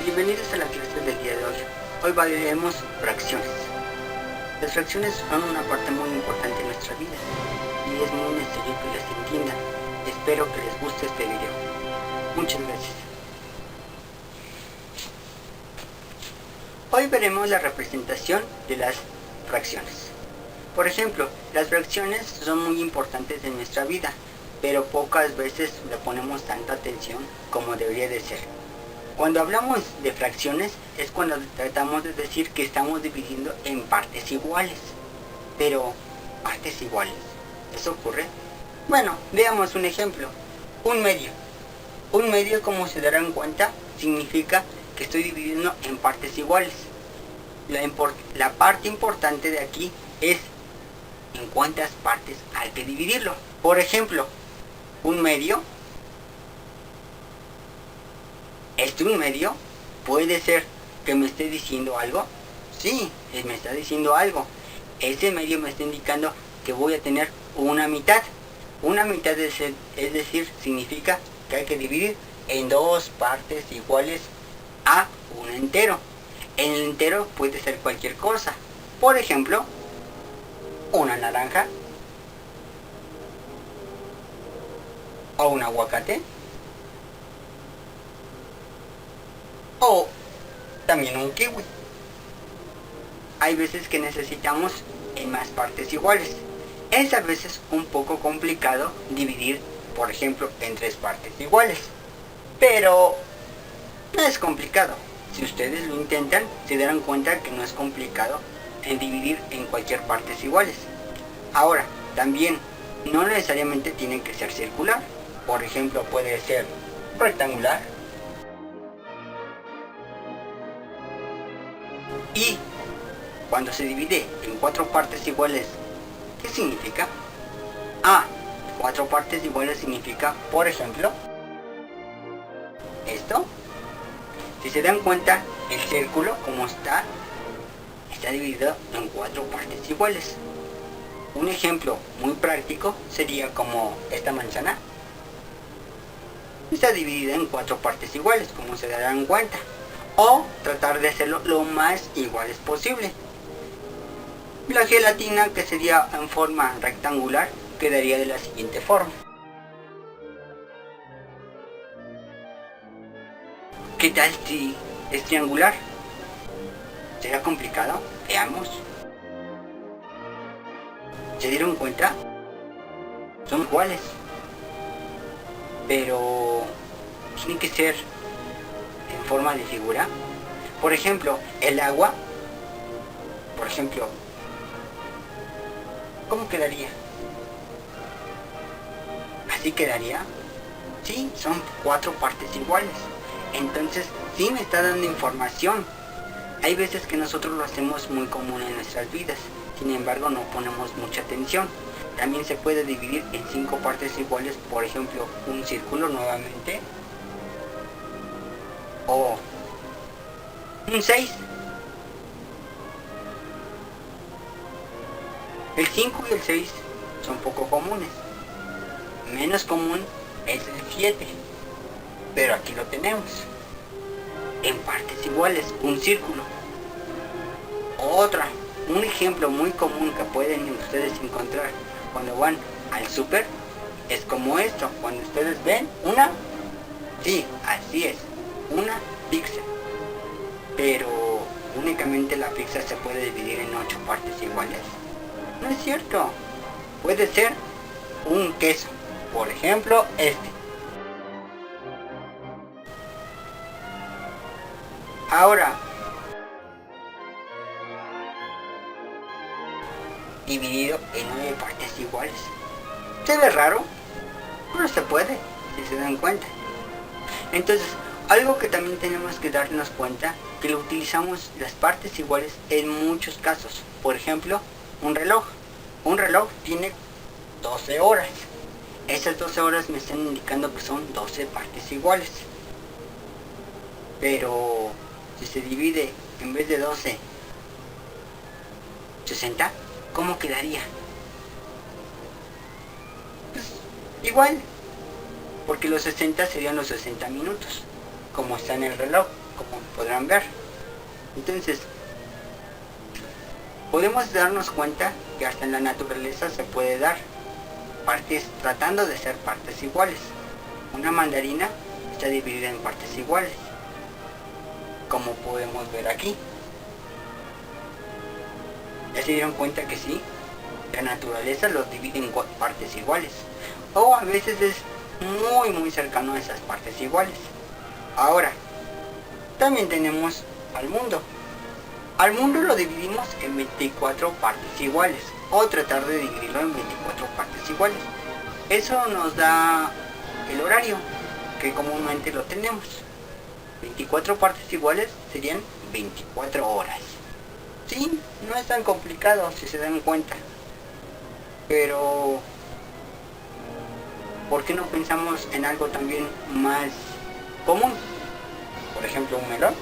Bienvenidos a la clase del día de hoy. Hoy veremos fracciones. Las fracciones son una parte muy importante de nuestra vida y es muy necesario que las entiendan. Espero que les guste este video. Muchas gracias. Hoy veremos la representación de las fracciones. Por ejemplo, las fracciones son muy importantes en nuestra vida, pero pocas veces le ponemos tanta atención como debería de ser. Cuando hablamos de fracciones es cuando tratamos de decir que estamos dividiendo en partes iguales. Pero, ¿partes iguales? ¿Eso ocurre? Bueno, veamos un ejemplo. Un medio. Un medio, como se darán cuenta, significa que estoy dividiendo en partes iguales. La parte importante de aquí es en cuántas partes hay que dividirlo. Por ejemplo, un medio. Un medio puede ser que me esté diciendo algo. Sí, me está diciendo algo. Ese medio me está indicando que voy a tener una mitad. Una mitad es decir, significa que hay que dividir en dos partes iguales a un entero. En el entero puede ser cualquier cosa. Por ejemplo, una naranja o un aguacate. O también un kiwi. Hay veces que necesitamos en más partes iguales. Es a veces un poco complicado dividir, por ejemplo, en tres partes iguales. Pero no es complicado. Si ustedes lo intentan, se darán cuenta que no es complicado en dividir en cualquier partes iguales. Ahora, también no necesariamente tiene que ser circular. Por ejemplo, puede ser rectangular. Y cuando se divide en cuatro partes iguales, ¿qué significa? Cuatro partes iguales significa, por ejemplo, esto. Si se dan cuenta, el círculo, como está dividido en cuatro partes iguales. Un ejemplo muy práctico sería como esta manzana. Está dividida en cuatro partes iguales, como se darán cuenta. O tratar de hacerlo lo más iguales posible. La gelatina, que sería en forma rectangular, quedaría de la siguiente forma. ¿Qué tal si es triangular? ¿Será complicado? Veamos. ¿Se dieron cuenta? Son iguales. Pero tienen que ser en forma de figura. Por ejemplo, el agua. Por ejemplo, ¿cómo quedaría? ¿Así quedaría? Sí, son cuatro partes iguales. Entonces, sí me está dando información. Hay veces que nosotros lo hacemos muy común en nuestras vidas. Sin embargo, no ponemos mucha atención. También se puede dividir en cinco partes iguales. Por ejemplo, un círculo nuevamente. O un 6. El 5 y el 6 son poco comunes. Menos común es el 7. Pero aquí lo tenemos. En partes iguales, un círculo. Un ejemplo muy común que pueden ustedes encontrar cuando van al súper es como esto. Cuando ustedes ven sí, así es, una pizza. Pero únicamente la pizza se puede dividir en 8 partes iguales. No es cierto. Puede ser un queso. Por ejemplo, este. Ahora, dividido en 9 partes iguales. ¿Se ve raro? No se puede, si se dan cuenta. Entonces, algo que también tenemos que darnos cuenta, que lo utilizamos las partes iguales en muchos casos. Por ejemplo, un reloj. Un reloj tiene 12 horas. Esas 12 horas me están indicando que son 12 partes iguales. Pero si se divide en vez de 12, 60, ¿cómo quedaría? Pues igual, porque los 60 serían los 60 minutos, como está en el reloj, como podrán ver. Entonces, podemos darnos cuenta que hasta en la naturaleza se puede dar partes tratando de ser partes iguales. Una mandarina está dividida en partes iguales, como podemos ver aquí. ¿Ya se dieron cuenta que sí? La naturaleza los divide en partes iguales, o a veces es muy cercano a esas partes iguales. Ahora, también tenemos al mundo. Al mundo lo dividimos en 24 partes iguales, o tratar de dividirlo en 24 partes iguales. Eso nos da el horario, que comúnmente lo tenemos. 24 partes iguales serían 24 horas. Sí, no es tan complicado si se dan cuenta. Pero, ¿por qué no pensamos en algo también más común? Por ejemplo, un melón.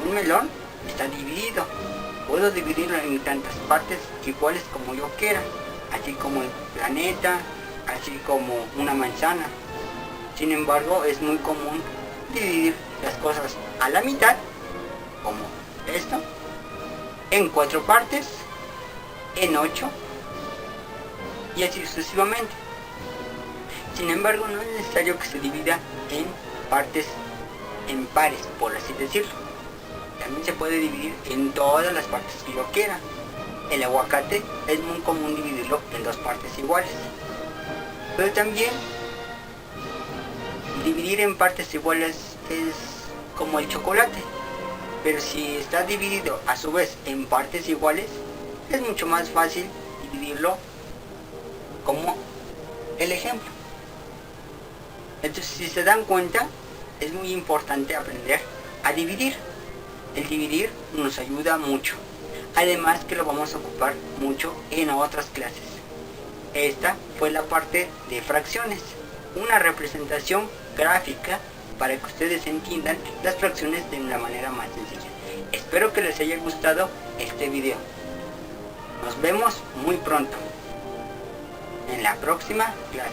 Un melón está dividido. Puedo dividirlo en tantas partes iguales como yo quiera, así como el planeta, así como una manzana. Sin embargo, es muy común dividir las cosas a la mitad, como esto, en 4 partes, en 8, y así sucesivamente. Sin embargo, no es necesario que se divida en partes en pares, por así decirlo. También se puede dividir en todas las partes que yo quiera. El aguacate es muy común dividirlo en 2 partes iguales. Pero también dividir en partes iguales es como el chocolate. Pero si está dividido a su vez en partes iguales, es mucho más fácil dividirlo como el ejemplo. Entonces, si se dan cuenta, es muy importante aprender a dividir. El dividir nos ayuda mucho. Además que lo vamos a ocupar mucho en otras clases. Esta fue la parte de fracciones. Una representación gráfica para que ustedes entiendan las fracciones de una manera más sencilla. Espero que les haya gustado este video. Nos vemos muy pronto en la próxima clase.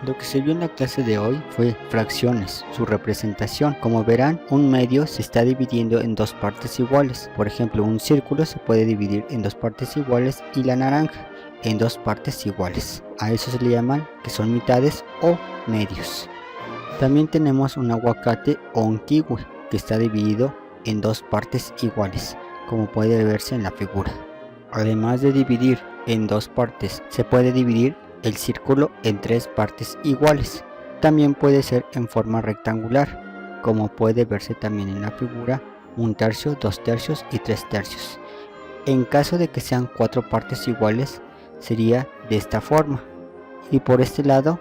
Lo que se vio en la clase de hoy fue fracciones, su representación. Como verán, un medio se está dividiendo en 2 partes iguales. Por ejemplo, un círculo se puede dividir en 2 partes iguales y la naranja en 2 partes iguales. A eso se le llaman que son mitades o medios. También tenemos un aguacate o un kiwi que está dividido en 2 partes iguales, como puede verse en la figura. Además de dividir en 2 partes, se puede dividir el círculo en 3 partes iguales. También puede ser en forma rectangular, como puede verse también en la figura, 1 tercio, 2 tercios y 3 tercios. En caso de que sean 4 partes iguales, sería de esta forma. Y por este lado,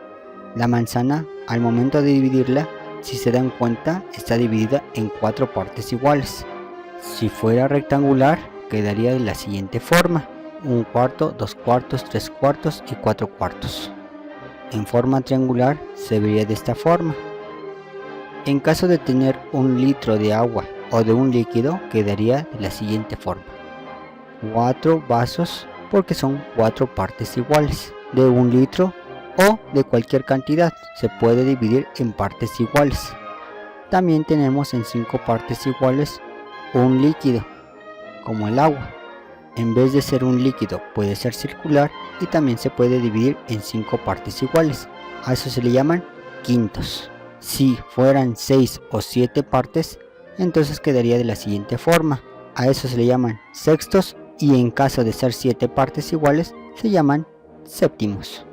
la manzana, al momento de dividirla, si se dan cuenta, está dividida en 4 partes iguales. Si fuera rectangular, quedaría de la siguiente forma: 1 cuarto, 2 cuartos, 3 cuartos y 4 cuartos. En forma triangular se vería de esta forma. En caso de tener 1 litro de agua o de un líquido, quedaría de la siguiente forma: 4 vasos, porque son 4 partes iguales. De 1 litro o de cualquier cantidad se puede dividir en partes iguales. También tenemos en 5 partes iguales un líquido, como el agua. En vez de ser un líquido, puede ser circular y también se puede dividir en 5 partes iguales. A eso se le llaman quintos. Si fueran 6 o 7 partes, entonces quedaría de la siguiente forma: a eso se le llaman sextos, y en caso de ser 7 partes iguales, se llaman séptimos.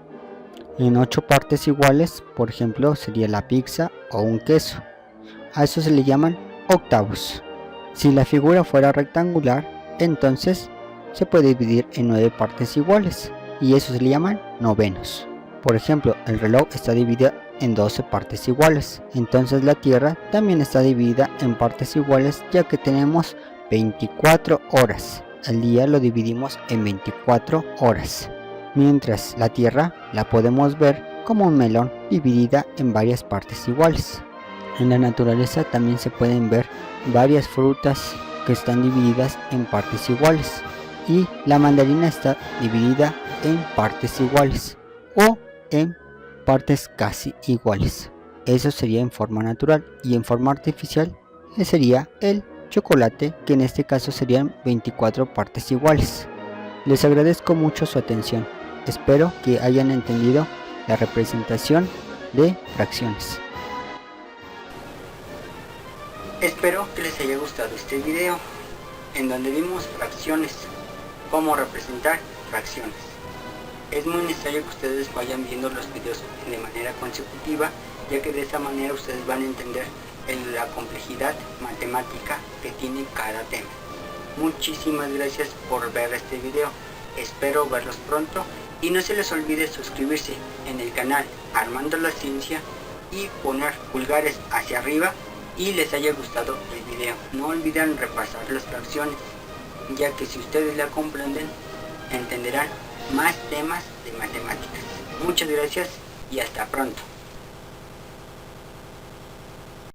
En 8 partes iguales, por ejemplo, sería la pizza o un queso. A eso se le llaman octavos. Si la figura fuera rectangular, entonces se puede dividir en 9 partes iguales, y eso se le llaman novenos. Por ejemplo, el reloj está dividido en 12 partes iguales. Entonces la Tierra también está dividida en partes iguales, ya que tenemos 24 horas. El día lo dividimos en 24 horas. Mientras la Tierra la podemos ver como un melón dividida en varias partes iguales. En la naturaleza también se pueden ver varias frutas que están divididas en partes iguales, y la mandarina está dividida en partes iguales o en partes casi iguales. Eso sería en forma natural, y en forma artificial sería el chocolate, que en este caso serían 24 partes iguales. Les agradezco mucho su atención. Espero que hayan entendido la representación de fracciones. Espero que les haya gustado este video, en donde vimos fracciones, cómo representar fracciones. Es muy necesario que ustedes vayan viendo los videos de manera consecutiva, ya que de esa manera ustedes van a entender la complejidad matemática que tiene cada tema. Muchísimas gracias por ver este video, espero verlos pronto y no se les olvide suscribirse en el canal Armando la Ciencia y poner pulgares hacia arriba y les haya gustado el video. No olviden repasar las fracciones, ya que si ustedes la comprenden entenderán más temas de matemáticas. Muchas gracias y hasta pronto.